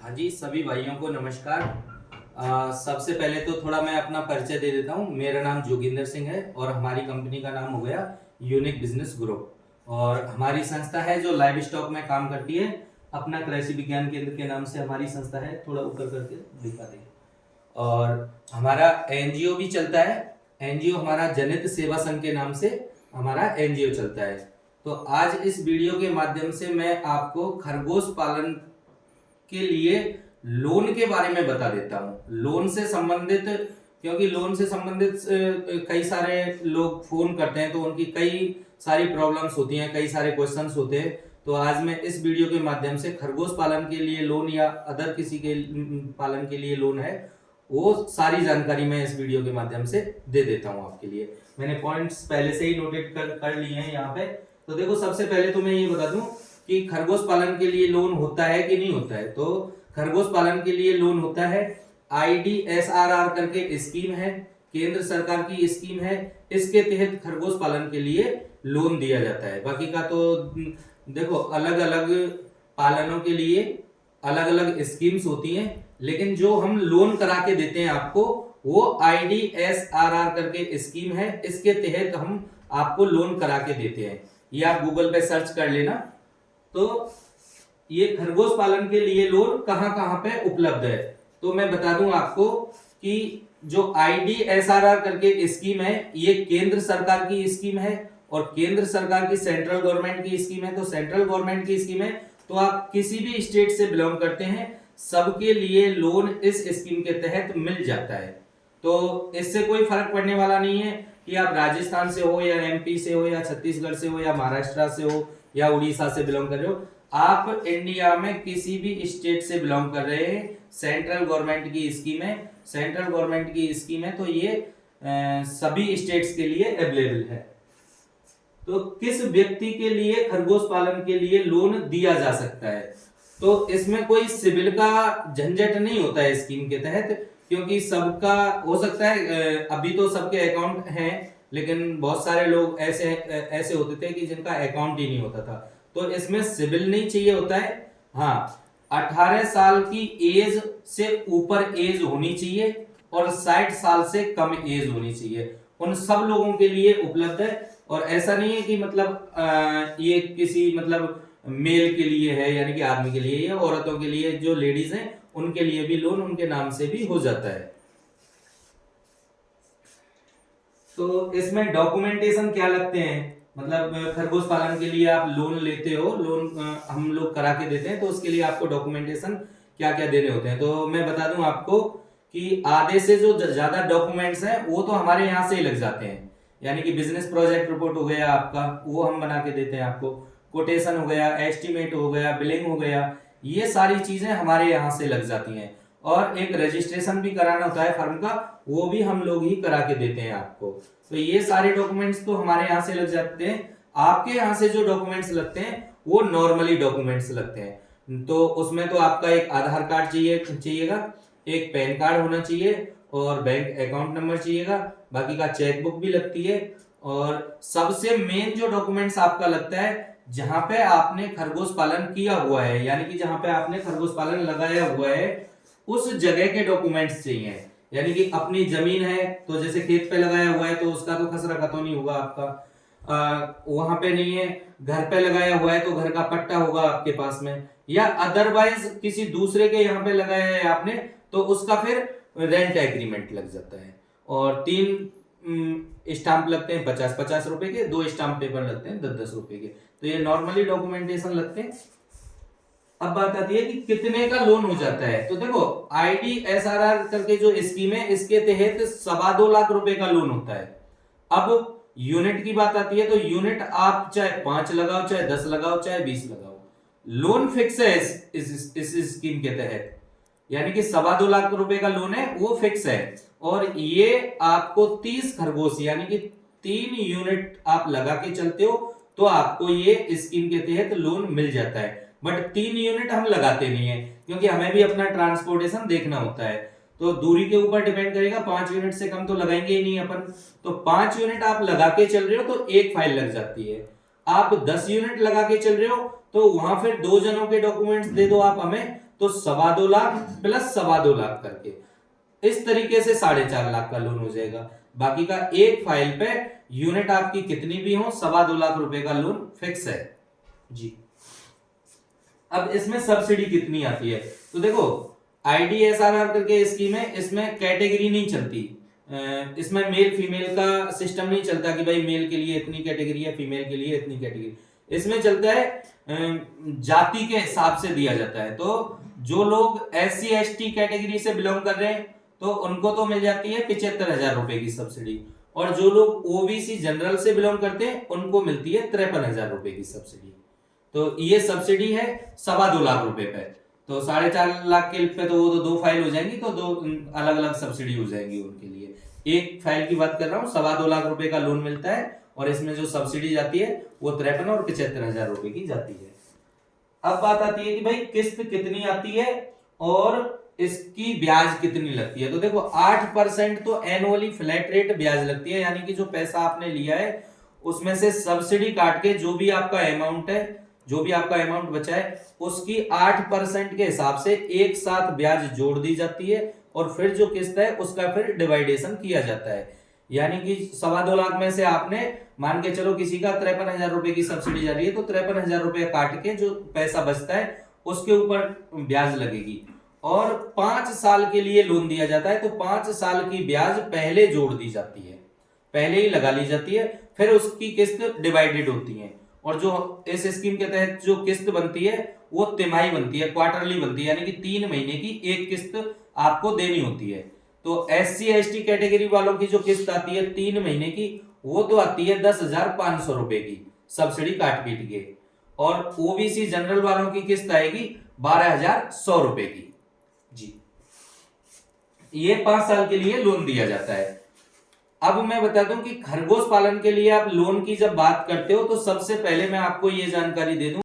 हाँ जी, सभी भाइयों को नमस्कार। सबसे पहले तो थोड़ा मैं अपना परिचय दे देता हूँ। मेरा नाम जोगिंदर सिंह है और हमारी कंपनी का नाम हो गया यूनिक बिजनेस ग्रुप। और हमारी संस्था है जो लाइव स्टॉक में काम करती है। अपना कृषि विज्ञान केंद्र के नाम से हमारी संस्था है, थोड़ा ऊपर करके दिखा दें। और हमारा एनजीओ भी चलता है। एनजीओ हमारा जनित सेवा संघ के नाम से हमारा एनजीओ चलता है। तो आज इस वीडियो के माध्यम से मैं आपको खरगोश पालन के लिए लोन के बारे में बता देता हूँ। लोन से संबंधित, क्योंकि लोन से संबंधित कई सारे लोग फोन करते हैं तो उनकी कई सारी प्रॉब्लम्स होती हैं, कई सारे क्वेश्चंस होते हैं। तो आज मैं इस वीडियो के माध्यम से खरगोश पालन के लिए लोन या अदर किसी के पालन के लिए लोन है, वो सारी जानकारी मैं इस वीडियो के माध्यम से दे देता हूँ आपके लिए। मैंने पॉइंट्स पहले से ही नोटेट कर लिए हैं यहाँ पे। तो देखो, सबसे पहले तो मैं ये बता दूं कि खरगोश पालन के लिए लोन होता है कि नहीं होता है। तो खरगोश पालन के लिए लोन होता है। IDSRR करके स्कीम है, केंद्र सरकार की स्कीम है। इसके तहत खरगोश पालन के लिए लोन दिया जाता है। बाकी का तो देखो, अलग अलग पालनों के लिए अलग अलग स्कीम्स होती हैं, लेकिन जो हम लोन करा के देते हैं आपको, वो IDSRR करके स्कीम है। इसके तहत हम आपको लोन करा के देते हैं। ये आप गूगल पे सर्च कर लेना। तो ये खरगोश पालन के लिए लोन कहां कहां पे उपलब्ध है, तो मैं बता दूं आपको कि जो IDSRR करके स्कीम है, ये केंद्र सरकार की स्कीम है। और केंद्र सरकार की सेंट्रल गवर्नमेंट की स्कीम है। तो सेंट्रल गवर्नमेंट की स्कीम है, तो आप किसी भी स्टेट से बिलोंग करते हैं, सबके लिए लोन इस स्कीम के तहत मिल जाता है। तो इससे कोई फर्क पड़ने वाला नहीं है कि आप राजस्थान से हो या MP से हो या छत्तीसगढ़ से हो या महाराष्ट्र से हो या उड़ीसा से बिलोंग कर रहे हो। आप इंडिया में किसी भी स्टेट से बिलोंग कर रहे हैं, सेंट्रल गवर्नमेंट की स्कीम है। सेंट्रल गवर्नमेंट की स्कीम है, तो ये सभी स्टेट्स के लिए अवेलेबल है। तो किस व्यक्ति के लिए खरगोश पालन के लिए लोन दिया जा सकता है, तो इसमें कोई सिविल का झंझट नहीं होता है स्कीम के तहत, क्योंकि सबका हो सकता है। अभी तो सबके अकाउंट हैं, लेकिन बहुत सारे लोग ऐसे होते थे कि जिनका अकाउंट ही नहीं होता था। तो इसमें सिविल नहीं चाहिए होता है। हाँ, 18 साल की एज से ऊपर एज होनी चाहिए और 60 साल से कम एज होनी चाहिए। उन सब लोगों के लिए उपलब्ध है। और ऐसा नहीं है कि मतलब ये किसी मतलब मेल के लिए है, यानी कि आदमी के लिए, या औरतों के लिए, जो लेडीज हैं उनके लिए भी लोन उनके नाम से भी हो जाता है। तो इसमें डॉक्यूमेंटेशन क्या लगते हैं, मतलब खरगोश पालन के लिए आप लोन लेते हो, लोन हम लोग करा के देते हैं, तो उसके लिए आपको डॉक्यूमेंटेशन क्या क्या देने होते हैं। तो मैं बता दूं आपको कि आधे से जो ज्यादा डॉक्यूमेंट्स हैं वो तो हमारे यहाँ से ही लग जाते हैं। यानी कि बिजनेस प्रोजेक्ट रिपोर्ट हो गया आपका, वो हम बना के देते हैं आपको। कोटेशन हो गया, एस्टिमेट हो गया, बिलिंग हो गया, ये सारी चीजें हमारे यहाँ से लग जाती हैं। और एक रजिस्ट्रेशन भी कराना होता है फर्म का, वो भी हम लोग ही करा के देते हैं आपको। तो ये सारे डॉक्यूमेंट्स तो हमारे यहाँ से लग जाते हैं। आपके यहाँ से जो डॉक्यूमेंट्स लगते हैं वो नॉर्मली डॉक्यूमेंट्स लगते हैं। तो उसमें तो आपका एक आधार कार्ड चाहिएगा, एक पैन कार्ड होना चाहिए और बैंक अकाउंट नंबर चाहिएगा। बाकी का चेकबुक भी लगती है। और सबसे मेन जो डॉक्यूमेंट्स आपका लगता है, जहां पे आपने खरगोश पालन किया हुआ है, यानी कि जहां पे आपने खरगोश पालन लगाया हुआ है, उस जगह के डॉक्यूमेंट्स चाहिए। यानी कि अपनी जमीन है, तो जैसे खेत पे लगाया हुआ है तो उसका तो खसरा खतौनी नहीं होगा आपका। वहां पे नहीं है, घर पे लगाया हुआ है तो घर का पट्टा होगा आपके पास में, या अदरवाइज किसी दूसरे के यहाँ पे लगाया है आपने, तो उसका फिर रेंट एग्रीमेंट लग जाता है। और 3 स्टाम्प लगते हैं 50-50 रुपए के, 2 स्टाम्प पेपर लगते हैं 10-10 रुपए के। तो ये नॉर्मली डॉक्यूमेंटेशन लगते हैं। अब बात आती है कि कितने का लोन हो जाता है। तो देखो, IDSRR करके जो स्कीम है, इसके तहत 2.25 लाख रुपए का लोन होता है। अब यूनिट की बात आती है, तो यूनिट आप चाहे 5 लगाओ, चाहे 10 लगाओ, चाहे 20 लगाओ, लोन फिक्स है इस स्कीम के तहत। यानी कि 2.25 लाख रुपए का लोन है, वो फिक्स है। और ये आपको 30 खरगोश यानी कि 3 यूनिट आप लगा के चलते हो, तो आपको ये स्कीम के तहत लोन मिल जाता है। बट 3 यूनिट हम लगाते नहीं है, क्योंकि हमें भी अपना ट्रांसपोर्टेशन देखना होता है। तो दूरी के ऊपर डिपेंड करेगा, 5 यूनिट से कम तो लगाएंगे ही नहीं अपन। तो 5 यूनिट आप लगा के चल रहे हो तो एक फाइल लग जाती है। आप 10 यूनिट लगा के चल रहे हो तो वहां फिर 2 जनों के डॉक्यूमेंट्स दे दो आप हमें, तो 2.25 लाख प्लस 2.25 लाख करके इस तरीके से 4.5 लाख का लोन हो जाएगा। बाकी का एक फाइल पे यूनिट आपकी कितनी भी हो 2.25 लाख रुपए का लोन फिक्स है जी। अब इसमें सब्सिडी कितनी आती है, तो देखो IDSRR करके स्कीम है, इसमें कैटेगरी नहीं चलती, इसमें मेल फीमेल का सिस्टम नहीं चलता कि भाई मेल के लिए इतनी कैटेगरी है, फीमेल के लिए इतनी कैटेगरी। इसमें चलता है जाति के हिसाब से दिया जाता है। तो जो लोग SC ST कैटेगरी से बिलोंग कर रहे हैं तो उनको तो मिल जाती है 75,000 रुपए की सब्सिडी, और जो लोग OBC जनरल से बिलोंग करते हैं उनको मिलती है 53,000 रुपए की सब्सिडी। तो ये सब्सिडी है 2.25 लाख रुपए पे, तो 4.5 लाख के पे तो वो तो 2 फाइल हो जाएंगी, तो 2 अलग अलग सब्सिडी हो जाएंगी उनके लिए। एक फाइल की बात कर रहा हूँ, 2.25 लाख रुपए का लोन मिलता है और इसमें जो सब्सिडी जाती है वो 53 और 75,000 रुपए की जाती है। अब बात आती है कि भाई किस्त कितनी आती है और इसकी ब्याज कितनी लगती है। तो देखो 8% तो एनुअली फ्लैट रेट ब्याज लगती है, यानी कि जो पैसा आपने लिया है उसमें से सब्सिडी काट के जो भी आपका अमाउंट है, जो भी आपका अमाउंट बचा है उसकी 8% के हिसाब से एक साथ ब्याज जोड़ दी जाती है और फिर जो किस्त है उसका फिर डिवाइडेशन किया जाता है। यानी कि 2.25 लाख में से आपने मान के चलो किसी का 53,000 रुपए की सब्सिडी जा रही है, तो 53,000 रुपए काट के जो पैसा बचता है उसके ऊपर ब्याज लगेगी। और 5 साल के लिए लोन दिया जाता है, तो 5 साल की ब्याज पहले जोड़ दी जाती है, पहले ही लगा ली जाती है, फिर उसकी किस्त डिवाइडेड होती है। और जो इस स्कीम के तहत जो किस्त बनती है वो तिमाही बनती है, क्वार्टरली बनती है, यानी कि 3 महीने की एक किस्त आपको देनी होती है। तो SC ST कैटेगरी वालों की जो किस्त आती है 3 महीने की, वो तो आती है 10,500 रुपए की सब्सिडी काट पीट के, और OBC जनरल वालों की किस्त आएगी 12,100 रुपए की जी। ये 5 साल के लिए लोन दिया जाता है। अब मैं बता दूं कि खरगोश पालन के लिए आप लोन की जब बात करते हो तो सबसे पहले मैं आपको ये जानकारी दे दूं